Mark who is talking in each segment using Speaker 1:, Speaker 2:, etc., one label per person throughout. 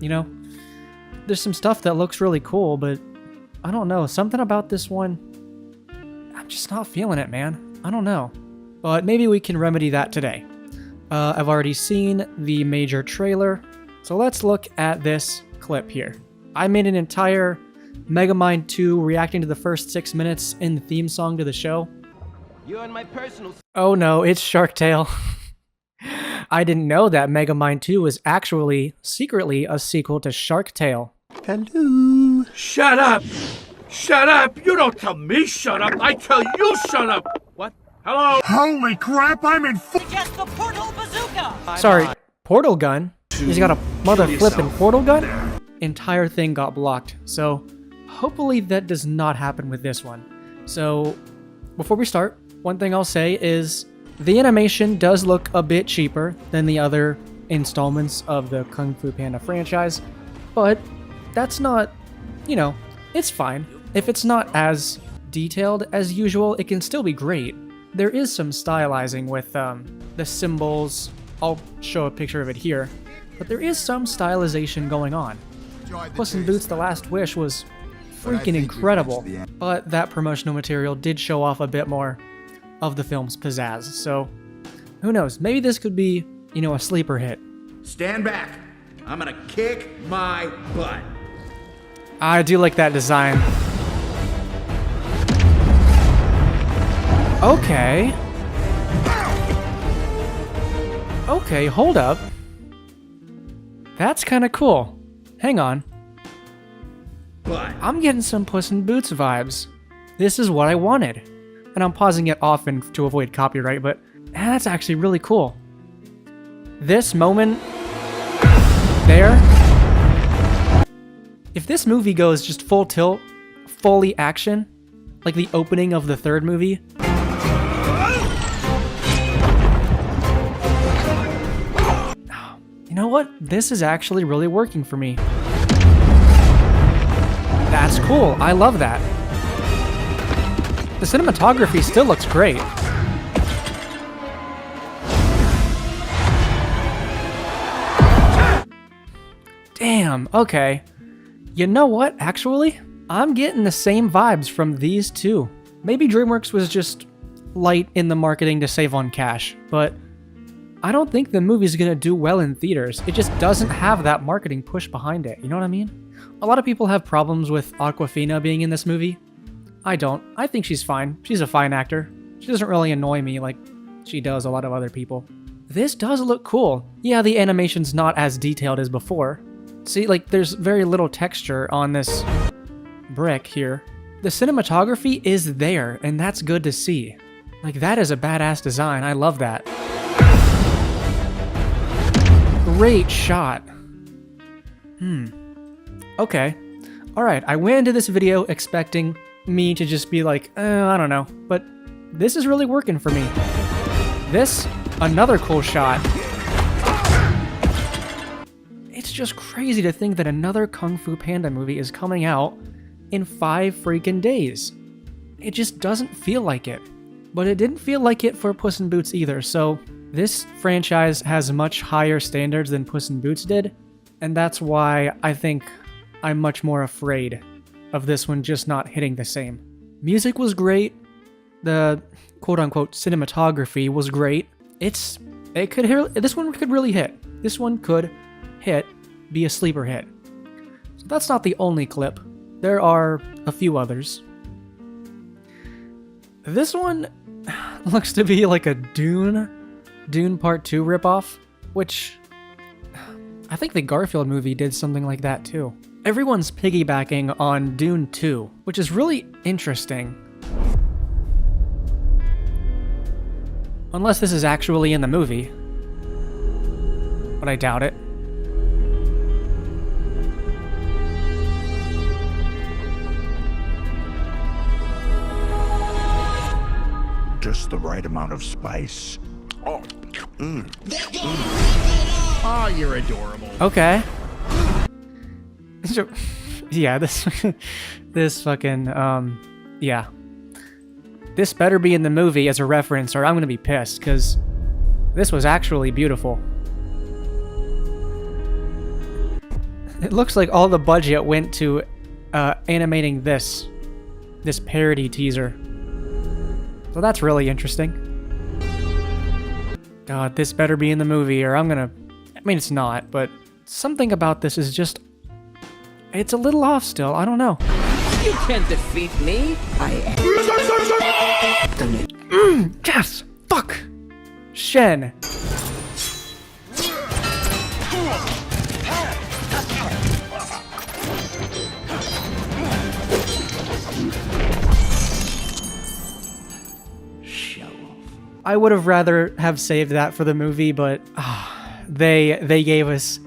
Speaker 1: you know? There's some stuff that looks really cool, but I don't know. Something about this one, I'm just not feeling it, man. I don't know. But maybe we can remedy that today. I've already seen the major trailer, so let's look at this clip here. I made an entire Megamind 2 reacting to the first 6 minutes in the theme song to the show.
Speaker 2: You're in my personal...
Speaker 1: Oh no, it's Shark Tale. I didn't know that Megamind 2 was actually, secretly, a sequel to Shark Tale.
Speaker 3: Hello? Shut up! Shut up! You don't tell me shut up! I tell you shut up! What? Hello? Holy crap, I'm in
Speaker 4: Suggest the portal bazooka!
Speaker 1: Sorry, portal gun? He's got a mother flippin' portal gun? Entire thing got blocked, so hopefully that does not happen with this one. So, before we start, one thing I'll say is the animation does look a bit cheaper than the other installments of the Kung Fu Panda franchise, but that's not, you know, it's fine. If it's not as detailed as usual, it can still be great. There is some stylizing with the symbols. I'll show a picture of it here, but there is some stylization going on. Puss in Boots: The Last Wish was freaking incredible, but that promotional material did show off a bit more of the film's pizzazz, so who knows, maybe this could be, you know, a sleeper hit.
Speaker 3: Stand back! I'm gonna kick my butt!
Speaker 1: I do like that design. Okay. Okay, hold up. That's kind of cool. Hang on.
Speaker 3: But
Speaker 1: I'm getting some Puss in Boots vibes. This is what I wanted. And I'm pausing it often to avoid copyright, but that's actually really cool. This moment there. If this movie goes just full tilt, fully action, like the opening of the third movie, you know what? This is actually really working for me. That's cool. I love that. The cinematography still looks great. Damn, okay. You know what, actually? I'm getting the same vibes from these two. Maybe DreamWorks was just light in the marketing to save on cash, but I don't think the movie's gonna do well in theaters. It just doesn't have that marketing push behind it, you know what I mean? A lot of people have problems with Awkwafina being in this movie. I don't. I think she's fine. She's a fine actor. She doesn't really annoy me like she does a lot of other people. This does look cool. Yeah, the animation's not as detailed as before. See, like, there's very little texture on this brick here. The cinematography is there, and that's good to see. Like, that is a badass design. I love that. Great shot. Okay. Alright, I went into this video expecting me to just be like, I don't know. But this is really working for me. This, another cool shot. It's just crazy to think that another Kung Fu Panda movie is coming out in 5 freaking days. It just doesn't feel like it. But it didn't feel like it for Puss in Boots either, so this franchise has much higher standards than Puss in Boots did, and that's why I think I'm much more afraid of this one just not hitting the same. Music was great. The quote-unquote cinematography was great. This one could really hit. This one could hit, be a sleeper hit. So that's not the only clip. There are a few others. This one looks to be like a Dune Part 2 ripoff, which I think the Garfield movie did something like that too. Everyone's piggybacking on Dune 2, which is really interesting. Unless this is actually in the movie. But I doubt it.
Speaker 3: just the right amount of spice. Oh, Oh, you're adorable.
Speaker 1: Okay. So, yeah, this fucking, yeah. This better be in the movie as a reference or I'm gonna be pissed, because this was actually beautiful. It looks like all the budget went to animating this parody teaser. So that's really interesting. God, this better be in the movie or I'm gonna... I mean, it's not, but something about this is just... It's a little off still, I don't know.
Speaker 2: You can't defeat me.
Speaker 1: Yes! Fuck! Shen. I would have rather have saved that for the movie, but they gave us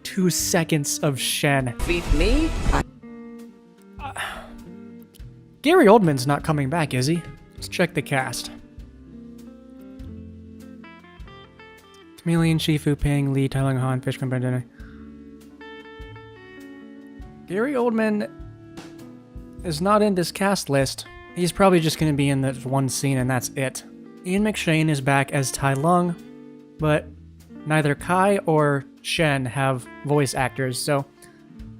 Speaker 1: 2 seconds of Shen.
Speaker 2: Defeat me?
Speaker 1: Gary Oldman's not coming back, is he? Let's check the cast. Chameleon, Shifu, Ping, Lee, Tailang Han, Fish Company. Gary Oldman is not in this cast list. He's probably just going to be in this one scene and that's it. Ian McShane is back as Tai Lung, but neither Kai or Shen have voice actors, so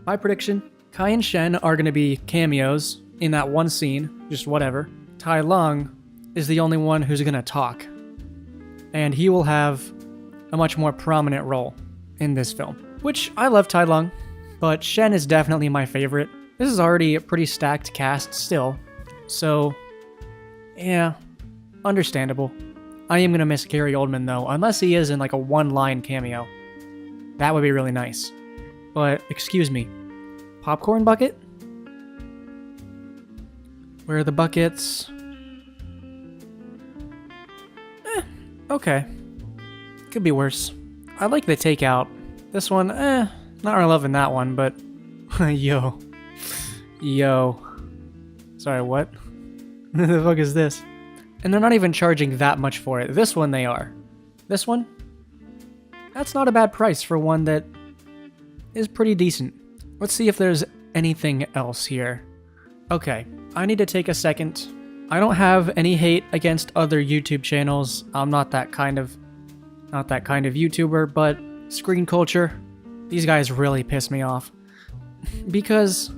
Speaker 1: my prediction, Kai and Shen are going to be cameos in that one scene, just whatever. Tai Lung is the only one who's going to talk, and he will have a much more prominent role in this film, which I love Tai Lung, but Shen is definitely my favorite. This is already a pretty stacked cast still, so yeah. Understandable. I am gonna miss Gary Oldman though, unless he is in like a one-line cameo. That would be really nice. But, excuse me. Popcorn bucket? Where are the buckets? Okay. Could be worse. I like the takeout. This one, not really loving that one, but... Yo. Sorry, what? What the fuck is this? And they're not even charging that much for it. This one they are. This one? That's not a bad price for one that is pretty decent. Let's see if there's anything else here. Okay, I need to take a second. I don't have any hate against other YouTube channels. I'm not that kind of YouTuber, but Screen Culture, these guys really piss me off. Because,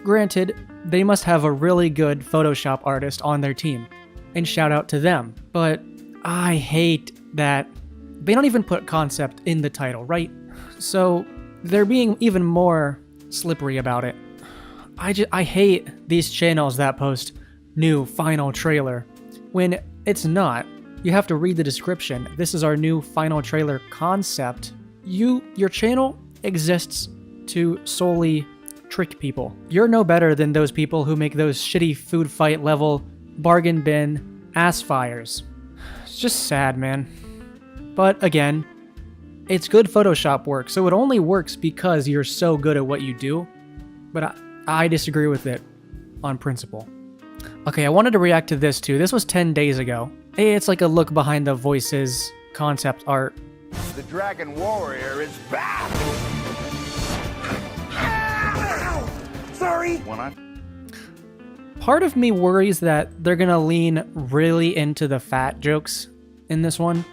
Speaker 1: granted, they must have a really good Photoshop artist on their team. And shout out to them. But I hate that they don't even put concept in the title, right? So they're being even more slippery about it. I hate these channels that post new final trailer when it's not. You have to read the description. This is our new final trailer concept. Your channel exists to solely trick people. You're no better than those people who make those shitty food fight level bargain bin ass fires. It's just sad, man. But again, it's good Photoshop work, so it only works because you're so good at what you do. But I disagree with it on principle. Okay, I wanted to react to this too. This was 10 days ago. It's like a look behind the voices concept art.
Speaker 5: The Dragon Warrior is back! Sorry!
Speaker 1: Part of me worries that they're gonna lean really into the fat jokes in this one.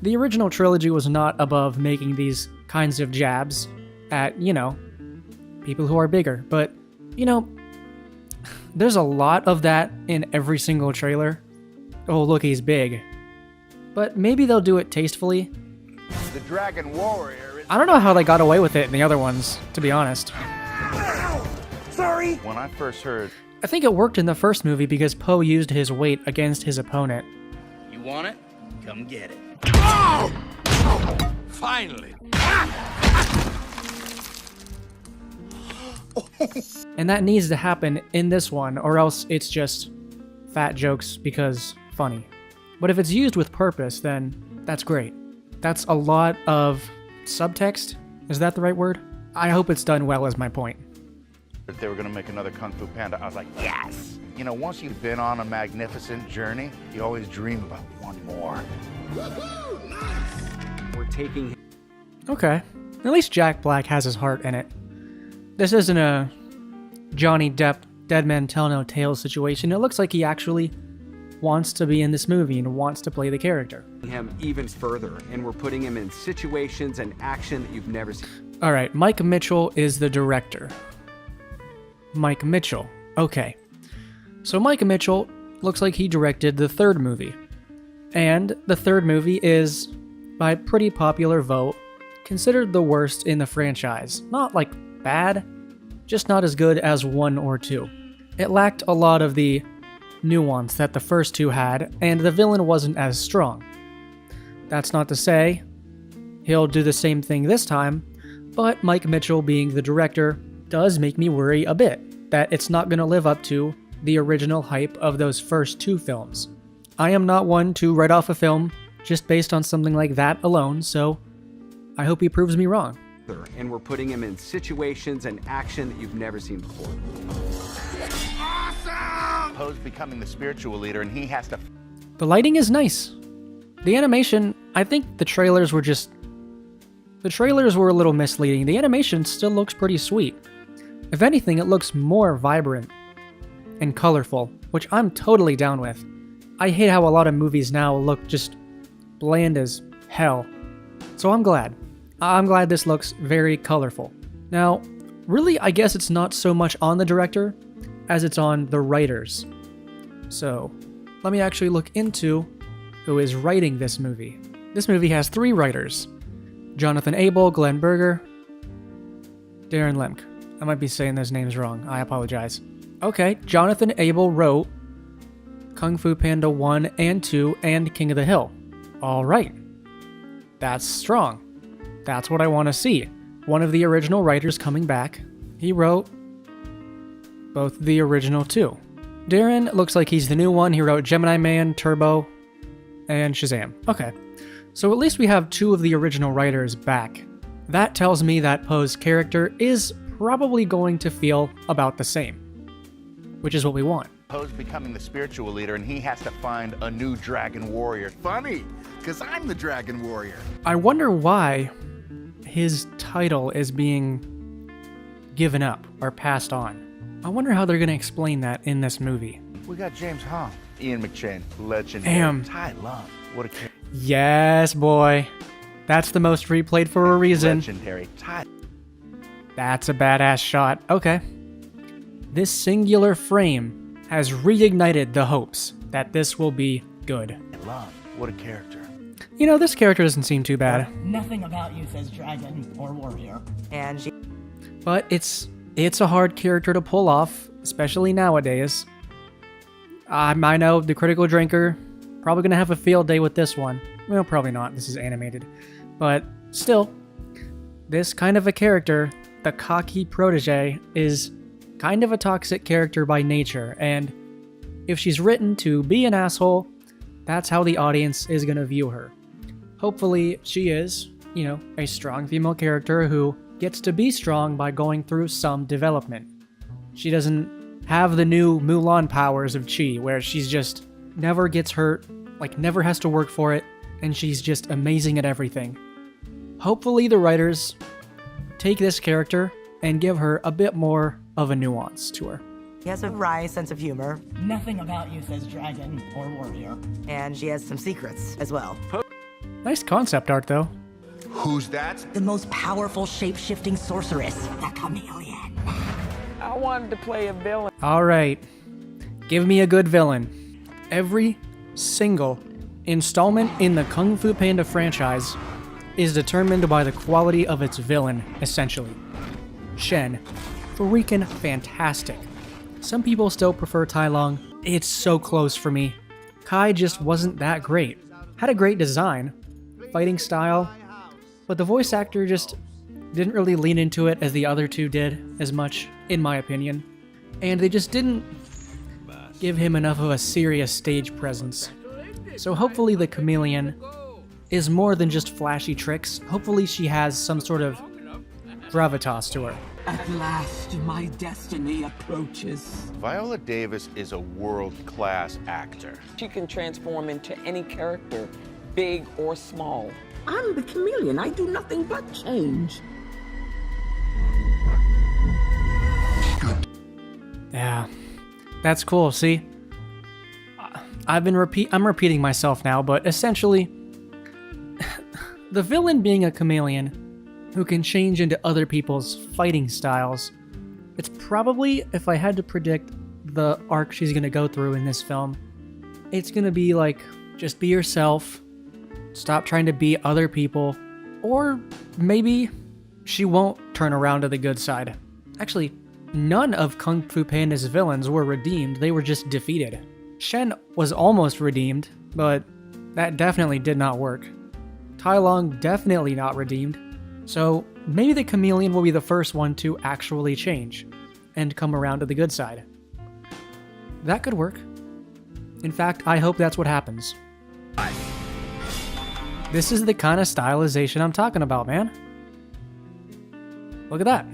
Speaker 1: The original trilogy was not above making these kinds of jabs at, you know, people who are bigger. But, you know, there's a lot of that in every single trailer. Oh, look, he's big. But maybe they'll do it tastefully.
Speaker 5: The Dragon Warrior is...
Speaker 1: I don't know how they got away with it in the other ones, to be honest.
Speaker 5: Sorry! When I first heard...
Speaker 1: I think it worked in the first movie because Poe used his weight against his opponent.
Speaker 2: You want it? Come get it.
Speaker 3: Oh! Finally!
Speaker 1: And that needs to happen in this one, or else it's just fat jokes because funny. But if it's used with purpose, then that's great. That's a lot of subtext. Is that the right word? I hope it's done well is my point.
Speaker 5: If they were going to make another Kung Fu Panda, I was like, yes! You know, once you've been on a magnificent journey, you always dream about one more. Woohoo! Nice!
Speaker 2: We're taking...
Speaker 1: Okay. At least Jack Black has his heart in it. This isn't a Johnny Depp Dead Men Tell No Tales situation. It looks like he actually wants to be in this movie and wants to play the character.
Speaker 6: Him even further, and we're putting him in situations and action that you've never seen.
Speaker 1: Alright, Mike Mitchell is the director. Mike Mitchell. Okay. So Mike Mitchell looks like he directed the third movie. And the third movie is, by pretty popular vote, considered the worst in the franchise. Not like bad, just not as good as 1 or 2. It lacked a lot of the nuance that the first two had, and the villain wasn't as strong. That's not to say he'll do the same thing this time, but Mike Mitchell being the director does make me worry a bit that it's not going to live up to the original hype of those first 2 films. I am not one to write off a film just based on something like that alone, so I hope he proves me wrong.
Speaker 6: And we're putting him in situations and action that you've never seen before.
Speaker 5: Awesome! Poe's becoming the spiritual leader, and he has to...
Speaker 1: The lighting is nice. The animation, I think the trailers were a little misleading. The animation still looks pretty sweet. If anything, it looks more vibrant and colorful, which I'm totally down with. I hate how a lot of movies now look just bland as hell. So I'm glad. I'm glad this looks very colorful. Now, really, I guess it's not so much on the director as it's on the writers. So, let me actually look into who is writing this movie. This movie has 3 writers: Jonathan Abel, Glenn Berger, Darren Lemke. I might be saying those names wrong. I apologize. Okay, Jonathan Abel wrote Kung Fu Panda 1 and 2 and King of the Hill. Alright. That's strong. That's what I want to see. One of the original writers coming back. He wrote both the original 2. Darren looks like he's the new one. He wrote Gemini Man, Turbo, and Shazam. Okay. So at least we have 2 of the original writers back. That tells me that Poe's character is probably going to feel about the same, which is what we want.
Speaker 5: Poe's becoming the spiritual leader, and he has to find a new dragon warrior. Funny, because I'm the dragon warrior.
Speaker 1: I wonder why his title is being given up or passed on. I wonder how they're going to explain that in this movie.
Speaker 5: We got James Hong, Ian McShane, legendary.
Speaker 1: Damn.
Speaker 5: Tai Lung, what a
Speaker 1: Yes, boy. That's the most replayed for a reason.
Speaker 5: legendary.
Speaker 1: That's a badass shot. Okay. This singular frame has reignited the hopes that this will be good.
Speaker 5: Lung, what a character.
Speaker 1: You know, this character doesn't seem too bad.
Speaker 4: Nothing about you says dragon or warrior. And she...
Speaker 1: But it's a hard character to pull off, especially nowadays. I know the Critical Drinker probably gonna have a field day with this one. Well, probably not. This is animated. But still, this kind of a character, the cocky protege, is kind of a toxic character by nature, and if she's written to be an asshole, that's how the audience is gonna view her. Hopefully, she is, a strong female character who gets to be strong by going through some development. She doesn't have the new Mulan powers of Chi, where she's just never gets hurt, never has to work for it, and she's just amazing at everything. Hopefully the writers take this character and give her a bit more of a nuance to her.
Speaker 4: She has a wry sense of humor. Nothing about you says dragon or warrior. And she has some secrets as well.
Speaker 1: Nice concept art, though.
Speaker 5: Who's that?
Speaker 4: The most powerful shape-shifting sorceress, the chameleon.
Speaker 7: I wanted to play a villain.
Speaker 1: Alright. Give me a good villain. Every single installment in the Kung Fu Panda franchise is determined by the quality of its villain, essentially. Shen. Freaking fantastic. Some people still prefer Tai Lung. It's so close for me. Kai just wasn't that great. Had a great design, fighting style, but the voice actor just didn't really lean into it as the other 2 did as much, in my opinion. And they just didn't give him enough of a serious stage presence. So hopefully the chameleon is more than just flashy tricks. Hopefully she has some sort of gravitas to her.
Speaker 7: At last, my destiny approaches.
Speaker 5: Viola Davis is a world-class actor.
Speaker 7: She can transform into any character, big or small.
Speaker 8: I'm the chameleon. I do nothing but change.
Speaker 1: Yeah, that's cool. See, I'm repeating myself now, but essentially, the villain being a chameleon who can change into other people's fighting styles. It's probably, if I had to predict the arc she's gonna go through in this film, it's gonna be like, just be yourself, stop trying to be other people, or maybe she won't turn around to the good side. Actually, none of Kung Fu Panda's villains were redeemed, they were just defeated. Shen was almost redeemed, but that definitely did not work. Tai Lung definitely not redeemed, so maybe the chameleon will be the first one to actually change and come around to the good side. That could work. In fact, I hope that's what happens. This is the kind of stylization I'm talking about, man. Look at that.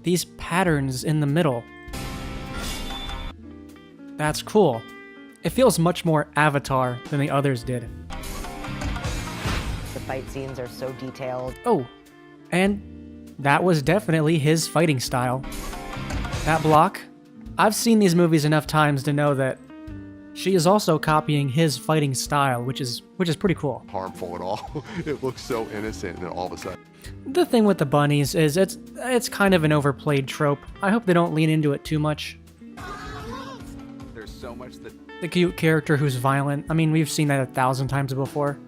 Speaker 1: These patterns in the middle. That's cool. It feels much more Avatar than the others did.
Speaker 4: The fight scenes are so detailed.
Speaker 1: Oh, and that was definitely his fighting style. That block, I've seen these movies enough times to know that she is also copying his fighting style, which is pretty cool.
Speaker 9: Harmful at all. It looks so innocent, and then all of a sudden.
Speaker 1: The thing with the bunnies is it's kind of an overplayed trope. I hope they don't lean into it too much.
Speaker 6: There's so much that...
Speaker 1: The cute character who's violent, I mean, we've seen that 1,000 times before.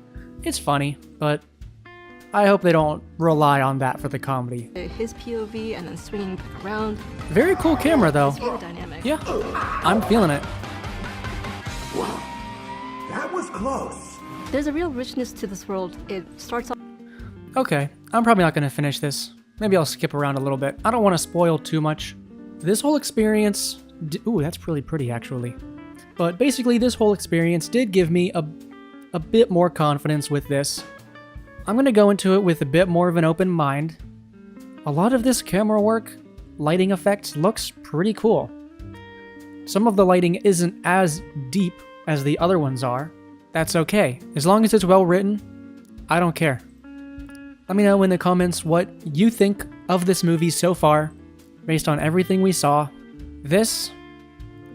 Speaker 1: It's funny, but I hope they don't rely on that for the comedy.
Speaker 10: His POV and then swinging around.
Speaker 1: Very cool camera, though.
Speaker 10: It's really dynamic.
Speaker 1: Yeah, I'm feeling it.
Speaker 3: Wow, that was close.
Speaker 10: There's a real richness to this world. It starts off.
Speaker 1: Okay, I'm probably not going to finish this. Maybe I'll skip around a little bit. I don't want to spoil too much. This whole experience... Ooh, that's really pretty, actually. But basically, this whole experience did give me a bit more confidence with this. I'm going to go into it with a bit more of an open mind. A lot of this camera work, lighting effects, looks pretty cool. Some of the lighting isn't as deep as the other ones are. That's okay. As long as it's well written, I don't care. Let me know in the comments what you think of this movie so far, based on everything we saw. This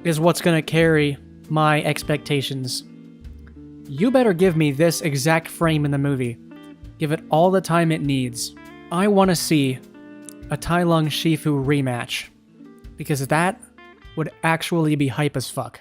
Speaker 1: is what's gonna carry my expectations. You better give me this exact frame in the movie. Give it all the time it needs. I want to see a Tai Lung Shifu rematch, because that would actually be hype as fuck.